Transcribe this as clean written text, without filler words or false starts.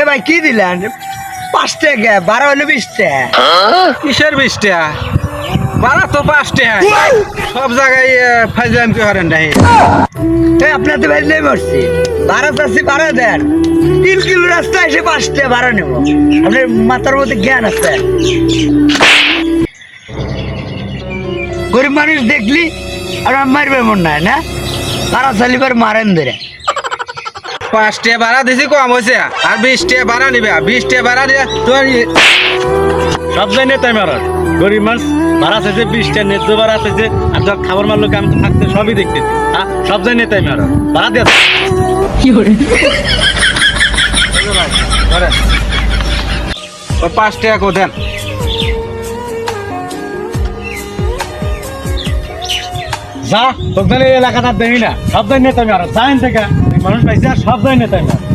এ ভাই কি দিলেন 5 টাকা 12 হলো 20 টাকা কিসের 20 টাকা ভাড়া তো 5 টাকা সব জায়গায় ফাইজাম কি করেন নাই আপনার তো ভাই নেই মরছি 12 চাচ্ছি 12 দেন 3 কিলো রাস্তা এসে 5 টাকা ভাড়া নেব আপনার মাথার মধ্যে জ্ঞান আছে গরিব মানুষ দেখলি আর মারবে মন নাই না তারা চালিবার মারেন ধরে 5 টাকা ভাড়া দিছি কম হয়েছে আর 20 টাকা ভাড়া নিবে 20 টাকা ভাড়া দিয়ে তোর সব জানি তাই মারার গরিব মানুষ ভাড়া চাইছে 20 টা ন্যায্য ভাড়া চাইছে আর যখন খাবার মারলো আমি তো থাকতে সবই দেখতেছি হ্যাঁ সব জানি তাই মারার ভাড়া দিয়ে ওই 5 টাকা কো দেন যা তোকে এই এলাকাটা দেই না সব জানি তাই মারার জানেন থেকে মানুষ পাইছে আর সব জানি তাই মারার